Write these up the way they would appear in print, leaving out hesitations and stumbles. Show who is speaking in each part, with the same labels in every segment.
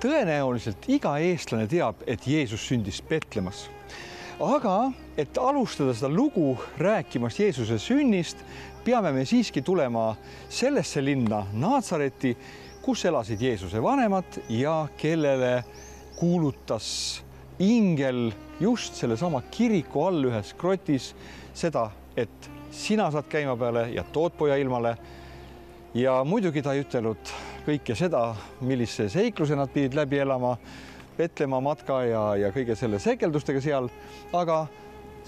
Speaker 1: Tõenäoliselt iga eestlane teab, et Jeesus sündis Petlemas. Aga et alustada seda lugu rääkimast Jeesuse sünnist, peame me siiski tulema sellesse linna Naatsareti, kus elasid Jeesuse vanemad ja kellele kuulutas ingel just sellesama kiriku all ühes krotis seda, et sina saad käima peale ja tood poja ilmale. Ja muidugi ta ei ütelnud kõike seda, millise seikluse nad pidid läbi elama, Petlemma matka ja kõige selle sekeldustega seal, aga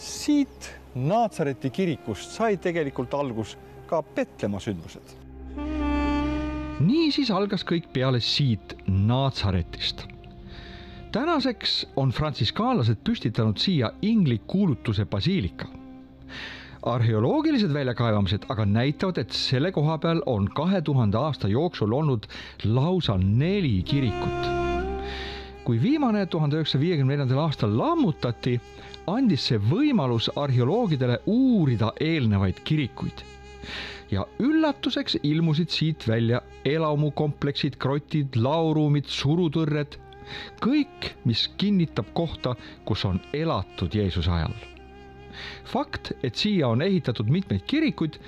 Speaker 1: siit Naatsareti kirikust sai tegelikult algus ka Petlemma sündmused.
Speaker 2: Niisiis algas kõik peale siit Naatsaretist. Tänaseks on frantsiskaanlased püstitanud siia ingli kuulutuse basiilika. Arheoloogilised väljakaevamised aga näitavad, et selle koha peal on 2000 aasta jooksul olnud lausa 4 kirikut. Kui viimane 1954. aastal lammutati, andis see võimalus arheoloogidele uurida eelnevaid kirikuid. Ja üllatuseks ilmusid siit välja elamukompleksid, krotid, lauruumid, surutõrred, kõik, mis kinnitab kohta, kus on elatud Jeesuse ajal. Fakt, et siia on ehitatud mitmeid kirikuid,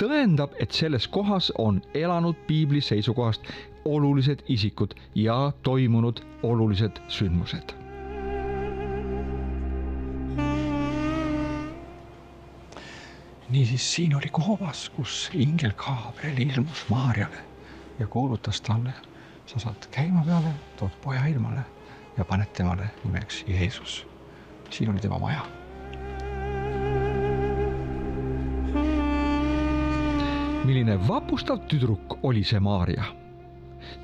Speaker 2: tõendab, et selles kohas on elanud piibli seisukohast olulised isikud ja toimunud olulised sündmused.
Speaker 1: Niisiis siin oli kohas, kus ingel Gabriel ilmus Maarjale ja kuulutas talle, sa saad käima peale, tood poja ilmale ja paned temale nimeks Jeesus. Siin oli tema maja.
Speaker 2: Milline vapustav tüdruk oli see Maarja.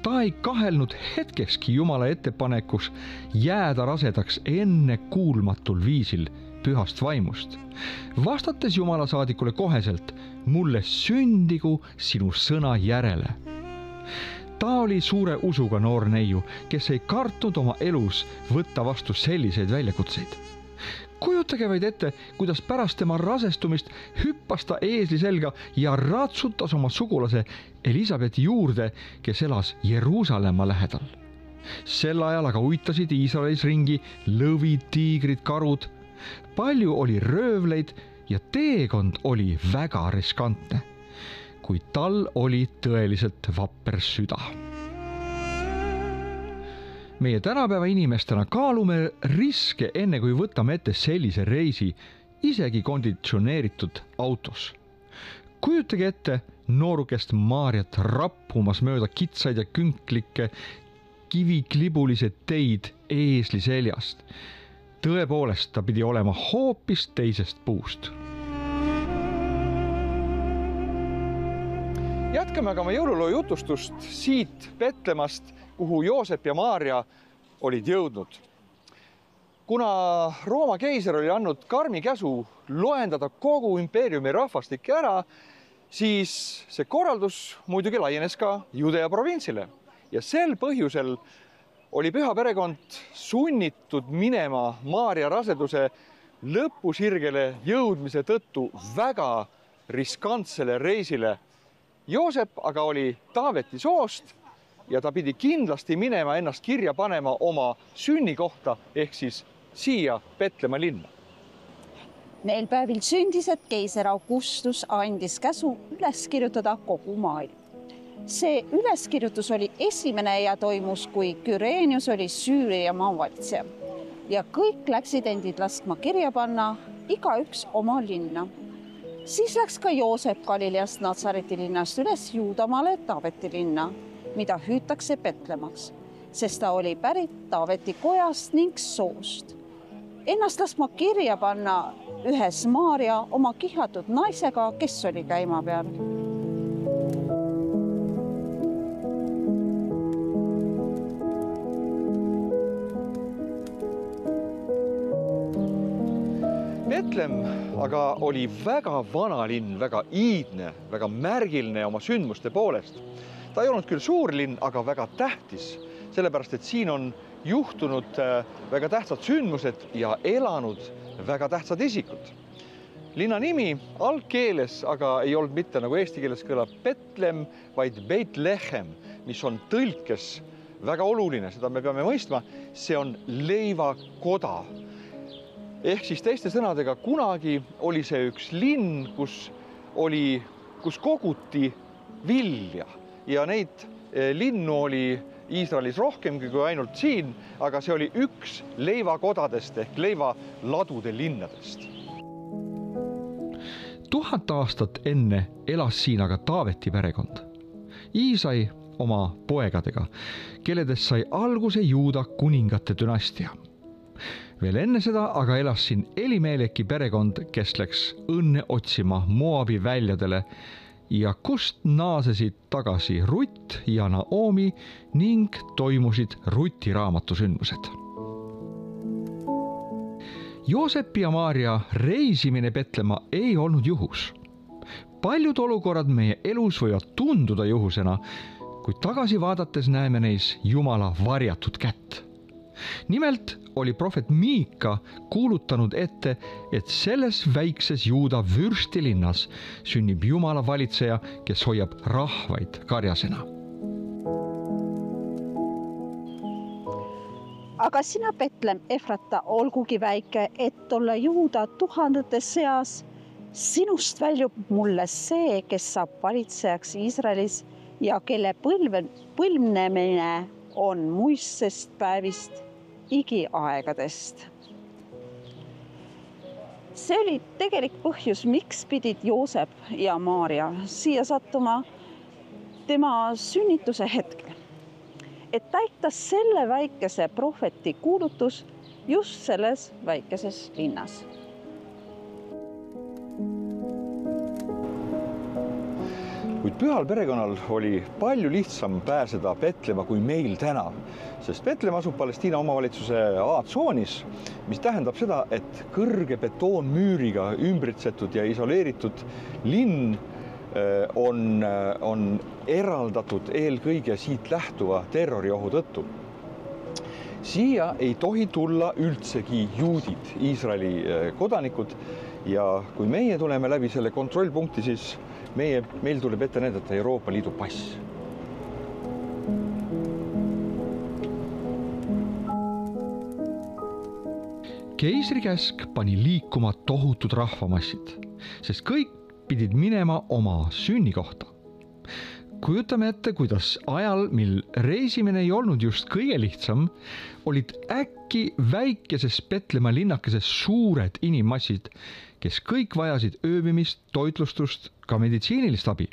Speaker 2: Ta ei kahelnud hetkekski Jumala ettepanekus jääda rasedaks enne kuulmatul viisil pühast vaimust. Vastates Jumala saadikule koheselt, mulle sündigu sinu sõna järele. Ta oli suure usuga noor neiu, kes ei kartnud oma elus võtta vastu selliseid väljakutseid. Kujutage vaid ette, kuidas pärast tema rasestumist hüppas ta eesli selga ja ratsutas oma sugulase Elisabethi juurde, kes elas Jeruusalemma lähedal. Sel ajal aga uitasid Iisraelis ringi lõvid, tiigrid, karud. Palju oli röövleid ja teekond oli väga riskantne, kuid tal oli tõeliselt vapper süda. Meie tänapäeva inimestena kaalume riske enne, kui võtame ette sellise reisi, isegi konditsioneeritud autos. Kujutage ette noorukest Maarjat rappumas mööda kitsaid ja künklikke kiviklibulised teid eesli seljast. Tõepoolest, ta pidi olema hoopis teisest puust.
Speaker 1: Jätkame aga oma jõululoo jutustust siit Petlemast, kuhu Joosep ja Maarja olid jõudnud. Kuna Rooma keiser oli andnud karmi käsu loendada kogu impeeriumi rahvastik ära, siis see korraldus muidugi laienes ka Judea provintsile. Ja sel põhjusel oli püha perekond sunnitud minema Maarja raseduse lõpusirgele jõudmise tõttu väga riskantsele reisile. Joosep aga oli Taaveti soost ja ta pidi kindlasti minema ennast kirja panema oma sünnikohta ehk siis siia Petlemma linna.
Speaker 3: Neil päevil sündis, et keiser Augustus andis käsu üles kirjutada kogu maailm. See üleskirjutus oli esimene ja toimus, kui Kyrenius oli Süüria maavalitseja. Ja kõik läksid endid laskma kirja panna, igaüks oma linna. Siis läks ka Joosep Galileast Natsareti linnast üles Juudamaale Taaveti linna, mida hüütakse Petlemmaks, sest ta oli pärit Taaveti kojast ning soost. Ennast laskma kirja panna ühes Maarja oma kihatud naisega, kes oli käima peal.
Speaker 1: Petlemm aga oli väga vana linn, väga iidne, väga märgiline oma sündmuste poolest. Ta ei olnud küll suur linn, aga väga tähtis, sellepärast et siin on juhtunud väga tähtsad sündmused ja elanud väga tähtsad isikud. Linna nimi algkeeles aga ei olnud mitte nagu eesti keeles kõlab Petlemm, vaid Beit Lehem, mis on tõlkes väga oluline, seda me peame mõistma, see on leivakoda. Ehk siis teiste sõnadega, kunagi oli see üks linn, kus koguti vilja ja neid linnu oli Iisraelis rohkemgi kui ainult siin, aga see oli üks leivakodadest ehk leivaladude linnadest.
Speaker 2: 1000 aastat enne elas siin aga Taaveti perekond. Iisai oma poegadega, kelledest sai alguse Juuda kuningate dünastia. Veel enne seda aga elas siin Elimeleki perekond, kes läks õnne otsima Moabi väljadele ja kust naasesid tagasi Rutt ja Naomi ning toimusid Ruti raamatu sündmused. Joosepi ja Maaria reisimine Petlemma ei olnud juhus. Paljud olukorrad meie elus võivad tunduda juhusena, kuid tagasi vaadates näeme neis Jumala varjatud kätt. Nimelt oli prohvet Miika kuulutanud ette, et selles väikses Juuda vürstilinnas sünnib Jumala valitseja, kes hoiab rahvaid karjasena.
Speaker 3: Aga sina, Betlem Efrata, olgugi väike, et olla Juuda tuhandete seas, sinust väljub mulle see, kes saab valitsejaks Iisraelis ja kelle põlvnemine on muistsest päevist igiaegadest. See oli tegelik põhjus, miks pidid Joosep ja Maaria siia sattuma tema sünnituse hetkel. Et täita selle väikese prohveti kuulutus just selles väikeses linnas.
Speaker 1: Kuid pühal perekonnal oli palju lihtsam pääseda Petlemma kui meil täna, sest Petlemm asub Palestiina omavalitsuse A-tsoonis, mis tähendab seda, et kõrge betoonmüüriga ümbritsetud ja isoleeritud linn on eraldatud eelkõige siit lähtuva terroriohu tõttu. Siia ei tohi tulla üldsegi juudid, Iisraeli kodanikud, ja kui meie tuleme läbi selle kontrollpunkti, siis meil tuleb ette näidata Euroopa Liidu pass.
Speaker 2: Keisri käsk pani liikuma tohutud rahvamassid, sest kõik pidid minema oma sünnikohta. Kujutame ette, kuidas ajal, mil reisimine ei olnud just kõige lihtsam, olid äkki väikeses Petlemma linnakeses suured inimmassid, kes kõik vajasid ööbimist, toitlustust, ka meditsiinilist abi.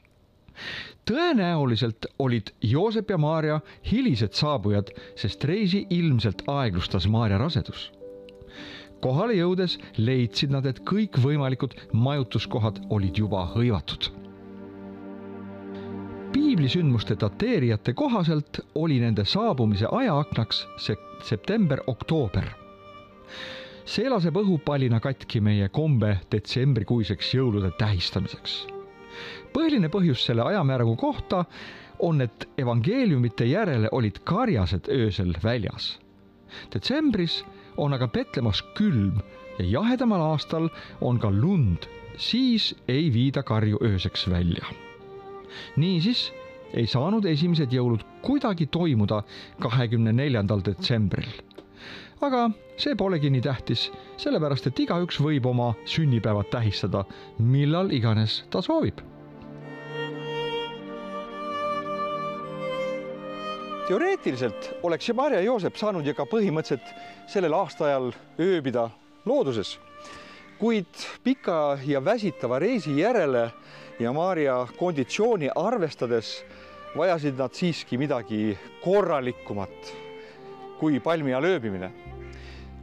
Speaker 2: Tõenäoliselt olid Joosep ja Maaria hilised saabujad, sest reisi ilmselt aeglustas Maaria rasedus. Kohale jõudes leidsid nad, et kõik võimalikud majutuskohad olid juba hõivatud. Piiblisündmuste dateerijate kohaselt oli nende saabumise ajaaknaks september-oktoober. See laseb õhupallina katki meie kombe detsembrikuiseks jõulude tähistamiseks. Põhiline põhjus selle ajamääragu kohta on, et evangeeliumite järele olid karjased öösel väljas. Detsembris on aga Petlemmas külm ja jahedamal aastal on ka lund, siis ei viida karju ööseks välja. Niisiis ei saanud esimesed jõulud kuidagi toimuda 24. detsembril. Aga see polegi nii tähtis, sellepärast et igaüks võib oma sünnipäevad tähistada, millal iganes ta soovib.
Speaker 1: Teoreetiliselt oleks Maaria ja Joosep saanud ju ka põhimõtteliselt sellel aastaajal ööbida looduses, kuid pika ja väsitava reisi järele ja Maaria konditsiooni arvestades vajasid nad siiski midagi korralikumat kui palmi all ööbimine.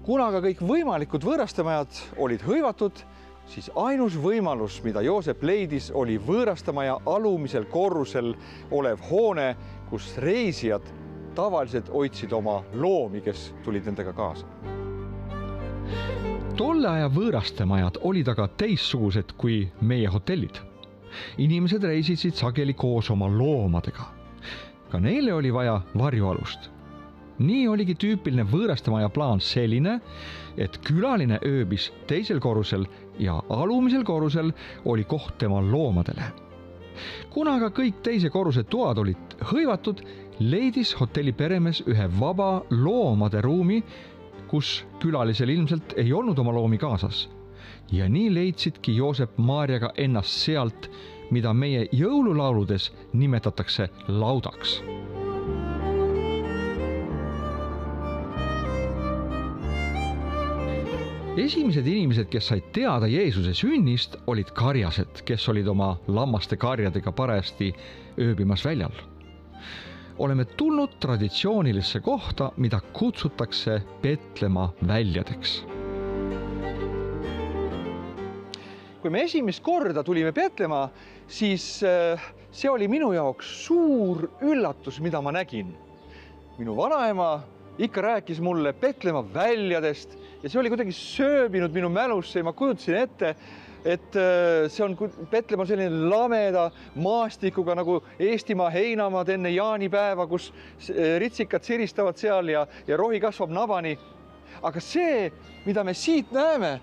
Speaker 1: Kuna aga kõik võimalikud võõrastamajad olid hõivatud, siis ainus võimalus, mida Joosep leidis, oli võõrastamaja alumisel korrusel olev hoone, kus reisijad tavaliselt hoidsid oma loomi, kes tulid nendega kaasa.
Speaker 2: Tolle aja võõrastamajad olid aga teissugused kui meie hotellid. Inimesed reisisid sageli koos oma loomadega. Ka neile oli vaja varjualust. Nii oligi tüüpiline võõrastamaja plaan selline, et külaline ööbis teisel korrusel ja alumisel korrusel oli koht tema loomadele. Kuna aga kõik teise korruse toad olid hõivatud, leidis hotelli peremees ühe vaba loomade ruumi, kus külalisel ilmselt ei olnud oma loomi kaasas. Ja nii leidsidki Joosep Maarjaga ennast sealt, mida meie jõululauludes nimetatakse laudaks. Esimesed inimesed, kes said teada Jeesuse sünnist, olid karjased, kes olid oma lammaste karjadega parajasti ööbimas väljal. Oleme tulnud traditsioonilisse kohta, mida kutsutakse Petlemma väljadeks.
Speaker 1: Kui me esimest korda tulime Petlemma, siis see oli minu jaoks suur üllatus, mida ma nägin. Minu vanaema ikka rääkis mulle Petlemma väljadest ja see oli kuidagi sööbinud minu mälusse ja ma kujutasin ette, et see on Petlemma selline lameda maastikuga nagu Eestimaa heinamaad enne jaanipäeva, kus ritsikad siristavad seal ja rohi kasvab nabani. Aga see, mida me siit näeme,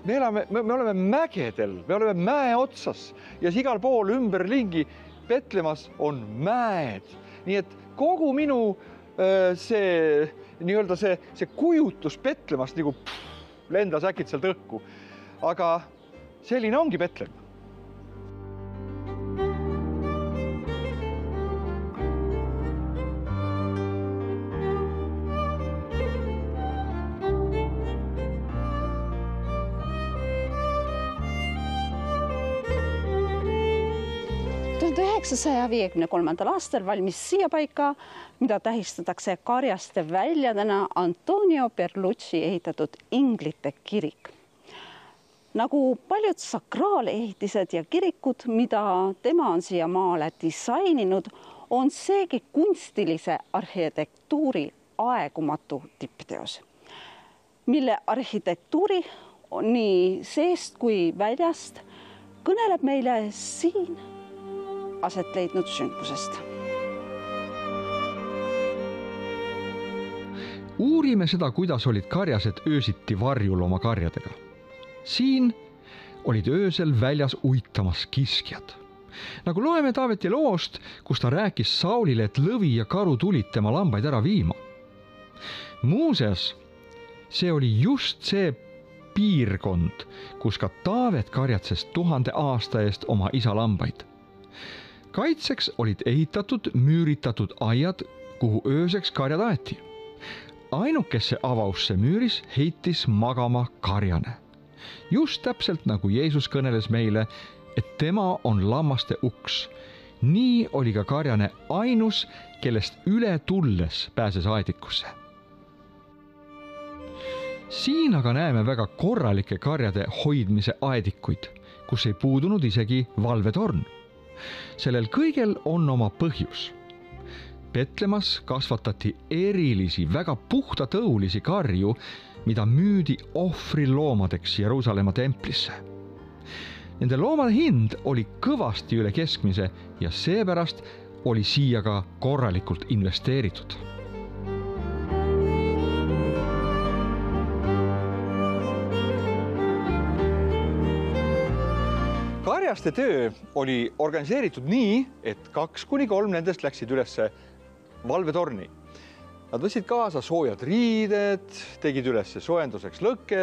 Speaker 1: me oleme mägedel, me oleme mäe otsas ja igal pool ümberlingi Petlemmas on mäed. Nii et kogu minu see kujutus Petlemmast nagu lendas äkitselt õhku. Aga selline ongi Petlemma.
Speaker 3: aastal valmis siia paika, mida tähistatakse karjaste väljadena Antonio Berlucci ehitatud inglite kirik. Nagu paljud sakraalehitised ja kirikud, mida tema on siia maale disaininud, on seegi kunstilise arhitektuuri aegumatu tippteos, mille arhitektuuri nii seest kui väljast kõneleb meile siin aset leidnud sündmusest.
Speaker 2: Uurime seda, kuidas olid karjased öösiti varjul oma karjadega. Siin olid öösel väljas uitamas kiskjad. Nagu loeme Taaveti loost, kus ta rääkis Saulile, et lõvi ja karu tulid tema lambaid ära viima. Muuseas, see oli just see piirkond, kus ka Taavet karjatses 1000 aasta eest oma isa lambaid. Kaitseks olid ehitatud müüritatud aiad, kuhu ööseks karjad aeti. Ainukesse avausse müüris heitis magama karjane. Just täpselt nagu Jeesus kõneles meile, et tema on lammaste uks. Nii oli ka karjane ainus, kellest üle tulles pääses aedikusse. Siin aga näeme väga korralike karjade hoidmise aedikuid, kus ei puudunud isegi valvetorn. Sellel kõigel on oma põhjus. Petlemmas kasvatati erilisi, väga puhtatõulisi karju, mida müüdi ohvriloomadeks Jeruusalemma templisse. Nende loomade hind oli kõvasti üle keskmise ja seepärast oli siia ka korralikult investeeritud.
Speaker 1: Karjaste töö oli organiseeritud nii, et 2-3 nendest läksid üles valvetorni. Nad võtsid kaasa soojad riided, tegid üles soojenduseks lõkke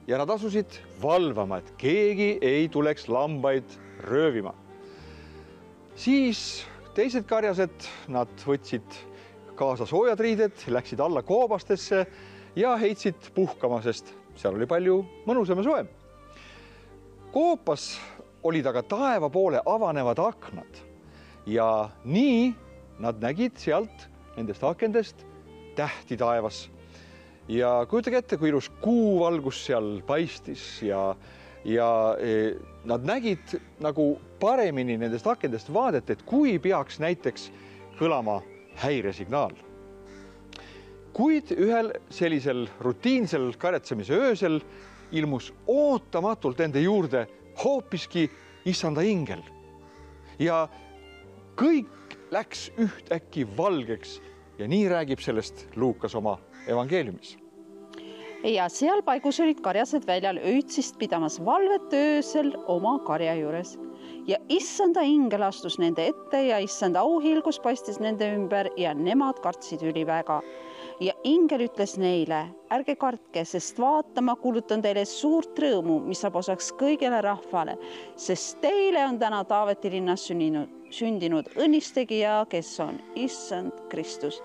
Speaker 1: ja nad asusid valvama, et keegi ei tuleks lambaid röövima. Siis teised karjased, nad võtsid kaasa soojad riided, läksid alla koobastesse ja heitsid puhkama, sest seal oli palju mõnusam ja soem. Koopas olid aga taeva poole avanevad aknad ja nii nad nägid sealt nendest akendest tähti taevas. Ja kujutage ette, kui ilus kuuvalgus seal paistis ja nad nägid nagu paremini nendest akendest vaadet, et kui peaks näiteks kõlama häiresignaal. Kuid ühel sellisel rutiinsel karjatsemise öösel ilmus ootamatult ende juurde hoopiski issanda ingel. Ja kõik läks ühtäkki valgeks ja nii räägib sellest Luukas oma evangeeliumis.
Speaker 3: ja seal paigus olid karjased väljal öötsist pidamas valvet öösel oma karja juures. Ja issanda ingel astus nende ette ja issanda auhilgus paistis nende ümber ja nemad kartsid üliväga. Ja ingel ütles neile, ärge kartke, sest vaata, ma kuulutan teile suurt rõõmu, mis saab osaks kõigele rahvale, sest teile on täna Taaveti linnas sündinud õnnistegija, kes on issand Kristus.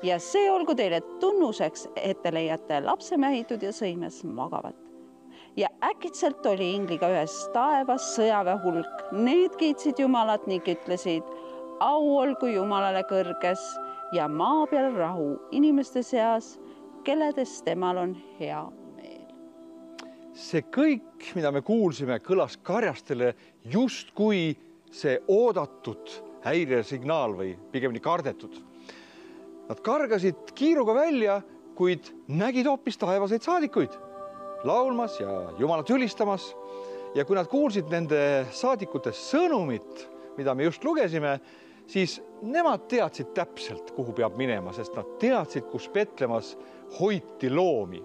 Speaker 3: Ja see olgu teile tunnuseks, et te leiate lapse mähitud ja sõimes magavat. Ja äkitselt oli ingliga ühes taevas sõjaväe hulk. Need kiitsid Jumalat ning ütlesid, au olgu Jumalale kõrges ja maa peal rahu inimeste seas, kelledes temal on hea meel.
Speaker 1: See kõik, mida me kuulsime, kõlas karjastele justkui see oodatud häiresignaal või pigemini kardetud. Nad kargasid kiiruga välja, kuid nägid hoopis taevaseid saadikuid laulmas ja Jumalat ülistamas. Ja kui nad kuulsid nende saadikute sõnumit, mida me just lugesime, siis nemad teadsid täpselt, kuhu peab minema, sest nad teadsid, kus Petlemas hoiti loomi.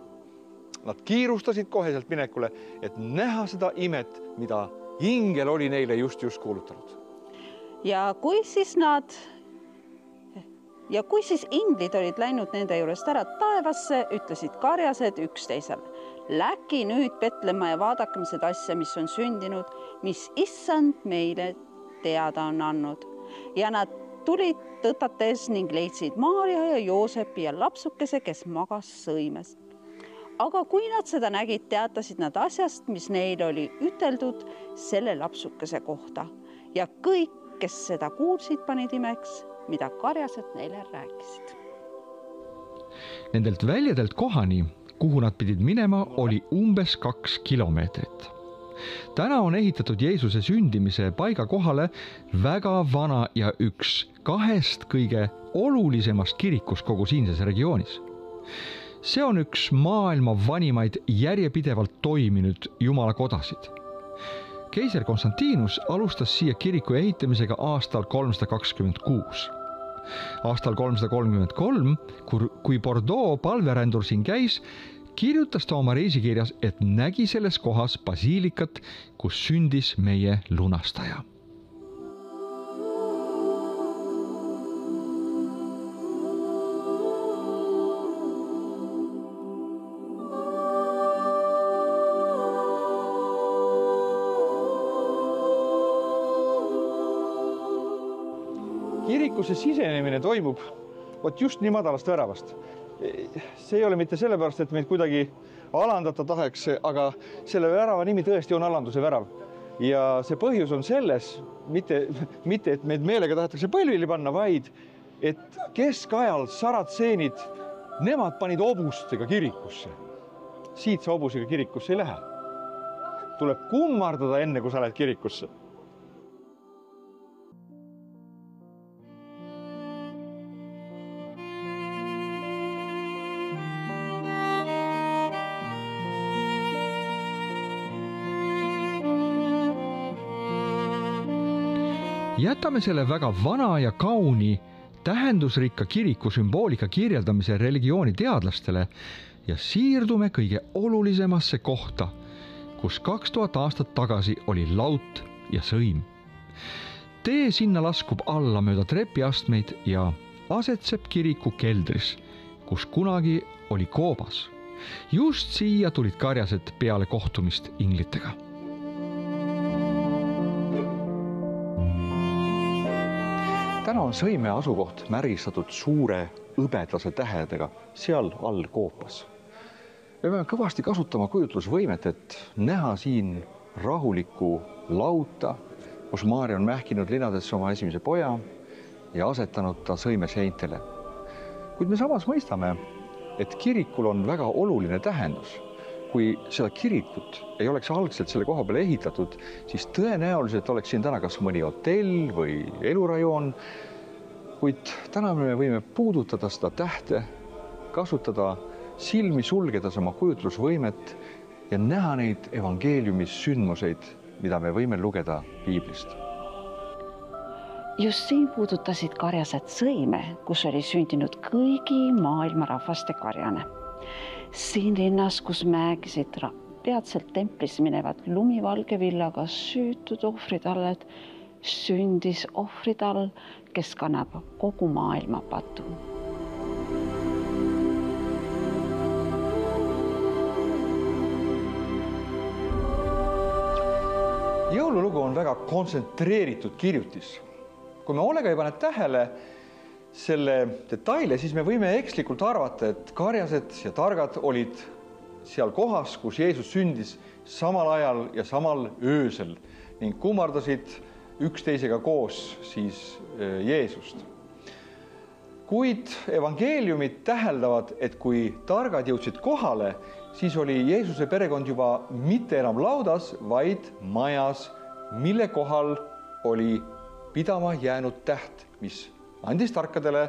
Speaker 1: Nad kiirustasid koheselt minekule, et näha seda imet, mida ingel oli neile just kuulutanud.
Speaker 3: Ja kui siis inglid olid läinud nende juurest ära taevasse, ütlesid karjased üksteisele. Läki nüüd Petlemma ja vaadakem seda asja, mis on sündinud, mis issand meile teada on andnud. Ja nad tulid tõtates ning leidsid Maarja ja Joosepi ja lapsukese, kes magas sõimes. Aga kui nad seda nägid, teatasid nad asjast, mis neile oli üteldud selle lapsukese kohta. Ja kõik, kes seda kuulsid, panid imeks, mida karjased neile rääkisid.
Speaker 2: Nendelt väljadelt kohani, kuhu nad pidid minema, oli umbes 2 kilomeetrit. Täna on ehitatud Jeesuse sündimise paiga kohale väga vana ja üks 2 kõige olulisemast kirikus kogu siinses regioonis. See on üks maailma vanimaid järjepidevalt toiminud jumalakodasid. Keiser Konstantinus alustas siia kiriku ehitamisega aastal 326. Aastal 333, kui Bordeaux palverändur siin käis, kirjutas ta oma reisikirjas, et nägi selles kohas basiilikat, kus sündis meie lunastaja.
Speaker 1: Kirikusse sisenemine toimub just nii madalast väravast. See ei ole mitte sellepärast, et meid kuidagi alandada tahaks, aga selle värava nimi tõesti on alanduse värav. Ja see põhjus on selles, mitte et meid meelega tahetakse põlvili panna, vaid et keskajal saratseenid, nemad panid hobustega kirikusse. Siit sa hobusega kirikusse ei lähe. Tuleb kummardada enne, kui sa lähed kirikusse.
Speaker 2: Jätame selle väga vana ja kauni tähendusrikka kiriku sümboolika kirjeldamise religiooni teadlastele ja siirdume kõige olulisemasse kohta, kus 2000 aastat tagasi oli laut ja sõim. Tee sinna laskub alla mööda trepiastmeid ja asetseb kiriku keldris, kus kunagi oli koobas. Just siia tulid karjased peale kohtumist inglitega.
Speaker 1: Täna on sõime asukoht märistatud suure õbedase tähedega seal all koopas. Me peame kõvasti kasutama kujutlusvõimet, et näha siin rahulikku lauta, kus Maarja on mähkinud linadesse oma esimese poja ja asetanud ta sõime seintele. Kuid me samas mõistame, et kirikul on väga oluline tähendus. Kui seda kirikut ei oleks algselt selle koha peale ehitatud, siis tõenäoliselt oleks siin täna kas mõni hotell või elurajoon, kuid täna me võime puudutada seda tähte, kasutada silmi sulgedes oma kujutlusvõimet ja näha neid evangeeliumis sündmuseid, mida me võime lugeda piiblist.
Speaker 3: Just siin puudutasid karjased sõime, kus oli sündinud kõigi maailma rahvaste karjane. Siin linnas, kus mäegisid peatselt templis minevad lumivalge villaga süütud ohvritalled, sündis ohvritall, kes kannab kogu maailma patu.
Speaker 1: Jõululugu on väga kontsentreeritud kirjutis. Kui me hoolega ei pane tähele selle detaile, siis me võime ekslikult arvata, et karjased ja targad olid seal kohas, kus Jeesus sündis samal ajal ja samal öösel ning kummardasid üksteisega koos siis Jeesust. Kuid evangeeliumid täheldavad, et kui targad jõudsid kohale, siis oli Jeesuse perekond juba mitte enam laudas, vaid majas, mille kohal oli pidama jäänud täht, mis andis tarkadele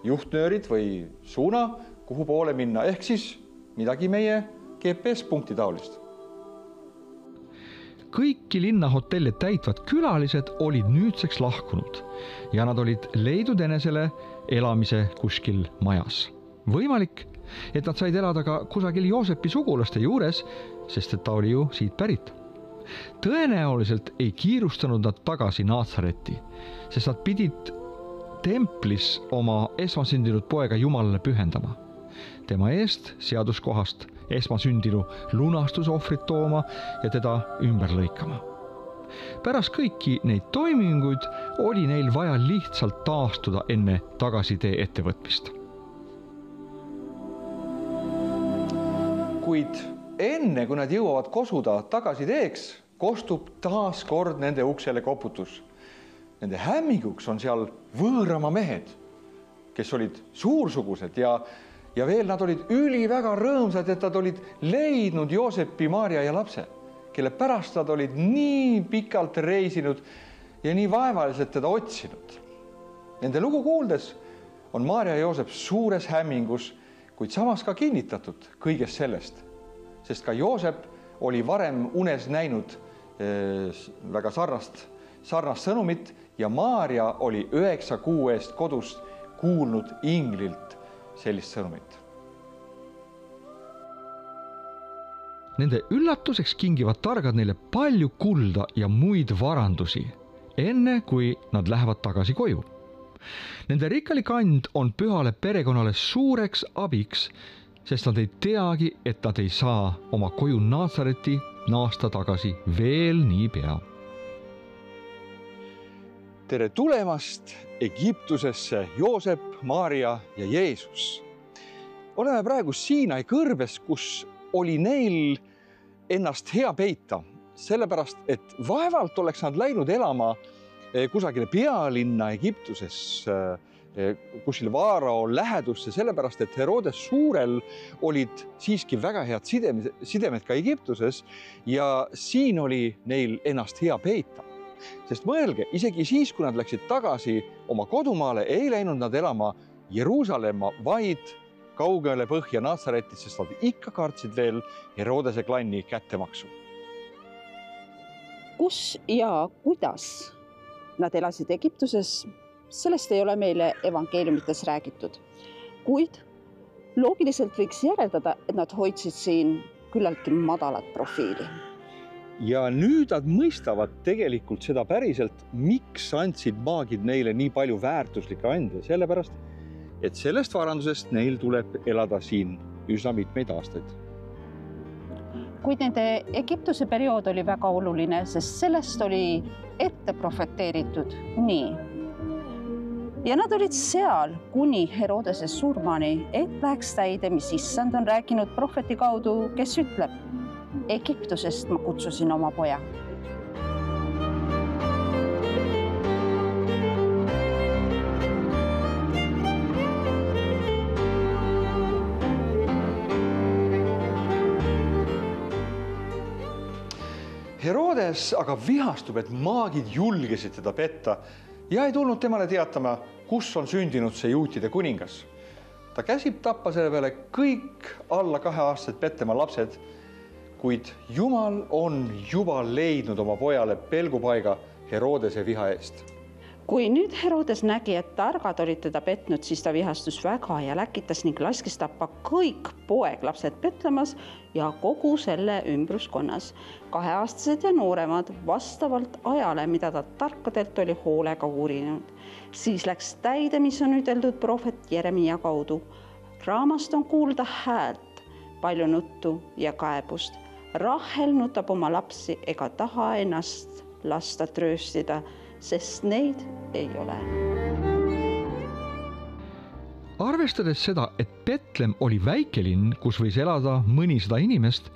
Speaker 1: juhtnöörid või suuna, kuhu poole minna, ehk siis midagi meie GPS-punkti taolist.
Speaker 2: Kõiki linnahotelle täitvad külalised olid nüüdseks lahkunud ja nad olid leidnud enesele elamise kuskil majas. Võimalik, et nad said elada ka kusagil Joosepi sugulaste juures, sest et ta oli ju siit pärit. Tõenäoliselt ei kiirustanud nad tagasi Naatsaretti, sest nad pidid templis oma esmasündinud poega Jumalale pühendama. Tema eest seaduskohast esmasündinu lunastusohvrit tooma ja teda ümber lõikama. Pärast kõiki neid toiminguid oli neil vaja lihtsalt taastuda enne tagasitee ettevõtmist.
Speaker 1: Kuid enne, kui nad jõuavad kosuda tagasiteeks, kostub taas kord nende uksele koputus. Nende hämmiguks on seal võõrama mehed, kes olid suursugused ja veel nad olid väga rõõmsad, et nad olid leidnud Joosepi, Maarja ja lapse, kelle pärast nad olid nii pikalt reisinud ja nii vaevaliselt teda otsinud. Nende lugu kuuldes on Maarja ja Joosep suures hämmingus, kuid samas ka kinnitatud kõigest sellest, sest ka Joosep oli varem unes näinud väga sarnast sõnumit ja Maarja oli 9 kuu eest kodust kuulnud inglilt sellist sõnumit.
Speaker 2: Nende üllatuseks kingivad targad neile palju kulda ja muid varandusi, enne kui nad lähevad tagasi koju. Nende rikkalik and on pühale perekonnale suureks abiks, sest nad ei teagi, et nad ei saa oma koju Naatsareti naasta tagasi veel nii pea.
Speaker 1: Tere tulemast Egiptusesse, Joosep, Maarja ja Jeesus. Oleme praegu Siinai kõrbes, kus oli neil ennast hea peita, sellepärast, et vaevalt oleks nad läinud elama kusagile pealinna Egiptuses, kuskil Vaarao lähedusse, sellepärast, et Herodes Suurel olid siiski väga head sidemed ka Egiptuses ja siin oli neil ennast hea peita. Sest mõelge, isegi siis, kui nad läksid tagasi oma kodumaale, ei läinud nad elama Jeruusalemma, vaid kaugele põhja Naatsaretis, sest nad ikka kartsid veel Herodese klanni kättemaksu.
Speaker 3: Kus ja kuidas nad elasid Egiptuses, sellest ei ole meile evangeeliumites räägitud. Kuid loogiliselt võiks järeldada, et nad hoidsid siin küllaltki madalat profiili.
Speaker 1: Ja nüüd nad mõistavad tegelikult seda päriselt, miks andsid maagid neile nii palju väärtuslikke ande, sellepärast, et sellest varandusest neil tuleb elada siin üsna mitmeid aastaid.
Speaker 3: Kuid nende Egiptuse periood oli väga oluline, sest sellest oli ette profeteeritud nii. Ja nad olid seal kuni Herodese surmani, et läheks täide, mis issand on rääkinud prohveti kaudu, kes ütleb: Egiptusest ma kutsusin oma poja.
Speaker 1: Herodes aga vihastub, et maagid julgesid teda petta ja ei tulnud temale teatama, kus on sündinud see juutide kuningas. Ta käsib tappa selle peale kõik alla 2 aastat Petlemaa lapsed, kuid Jumal on juba leidnud oma pojale pelgupaiga Herodese viha eest.
Speaker 3: kui nüüd Herodes nägi, et targad olid teda petnud, siis ta vihastus väga ja läkitas ning laskis tappa kõik poeglapsed Petlemas ja kogu selle ümbruskonnas, 2-aastased ja nooremad, vastavalt ajale, mida ta tarkadelt oli hoolega uurinud. Siis läks täide, mis on üteldud prohvet Jeremia kaudu. Raamast on kuulda häält, palju nuttu ja kaebust. Rahel nutab oma lapsi ega taha ennast lasta trööstida, sest neid ei ole.
Speaker 2: Arvestades seda, et Betlem oli väikelinn, kus võis elada mõnisada inimest,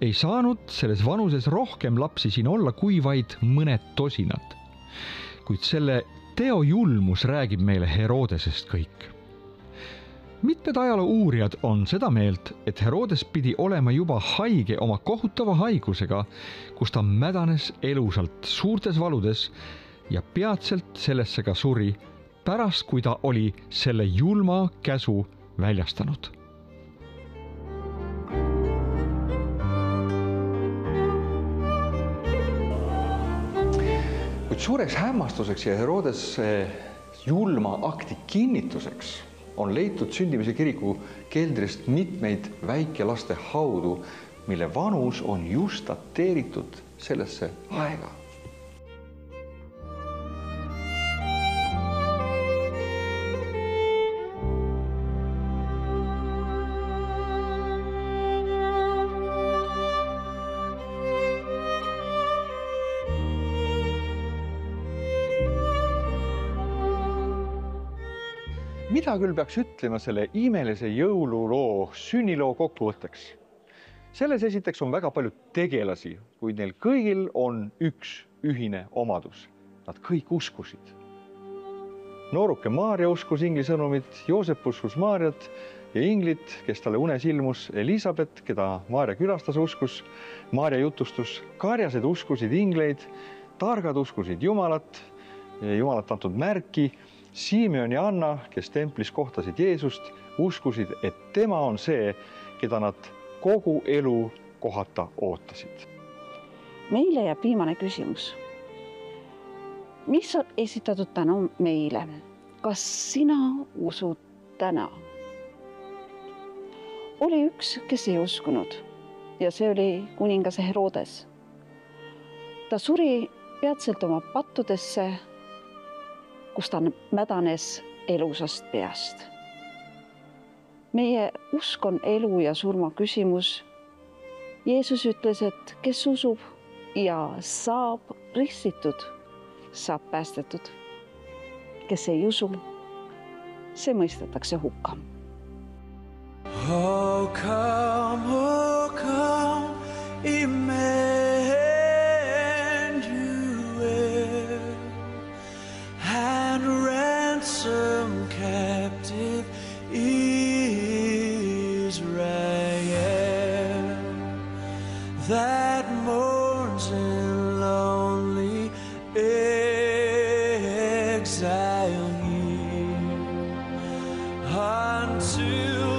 Speaker 2: ei saanud selles vanuses rohkem lapsi siin olla kui vaid mõned tosinad. Kuid selle teo julmus räägib meile Herodesest kõik. Mitmed ajaloo uurijad on seda meelt, et Herodes pidi olema juba haige oma kohutava haigusega, kus ta mädanes elusalt suurtes valudes ja peatselt sellesse ka suri, pärast kui ta oli selle julma käsu väljastanud.
Speaker 1: Kuid suureks hämmastuseks ja Herodes julma akti kinnituseks on leitud sündimise kiriku keldrist mitmeid väikelaste haudu, mille vanus on just dateeritud sellesse aega. Mida küll peaks ütlema selle imelise jõululoo, sünniloo kokkuvõtteks? Selles esiteks on väga palju tegelasi, kuid neil kõigil on üks ühine omadus. Nad kõik uskusid. Nooruke Maarja uskus ingli sõnumit, Joosep uskus Maarjat ja inglit, kes talle unes ilmus, Elisabet, keda Maarja külastas, uskus Maarja jutustus, karjased uskusid ingleid, targad uskusid Jumalat antud märki, Simeon ja Anna, kes templis kohtasid Jeesust, uskusid, et tema on see, keda nad kogu elu kohata ootasid.
Speaker 3: Meile jääb viimane küsimus. Mis on esitatud täna meile? Kas sina usud täna? Oli üks, kes ei uskunud ja see oli kuningas Herodes. Ta suri peatselt oma pattudesse, kus ta mädanes elusast peast. Meie usk on elu ja surma küsimus. Jeesus ütles, et kes usub ja saab ristitud, saab päästetud. Kes ei usu, see mõistetakse hukka.
Speaker 4: Oh come, Emmanuel, and ransom captive Israel that mourns in lonely exile here unto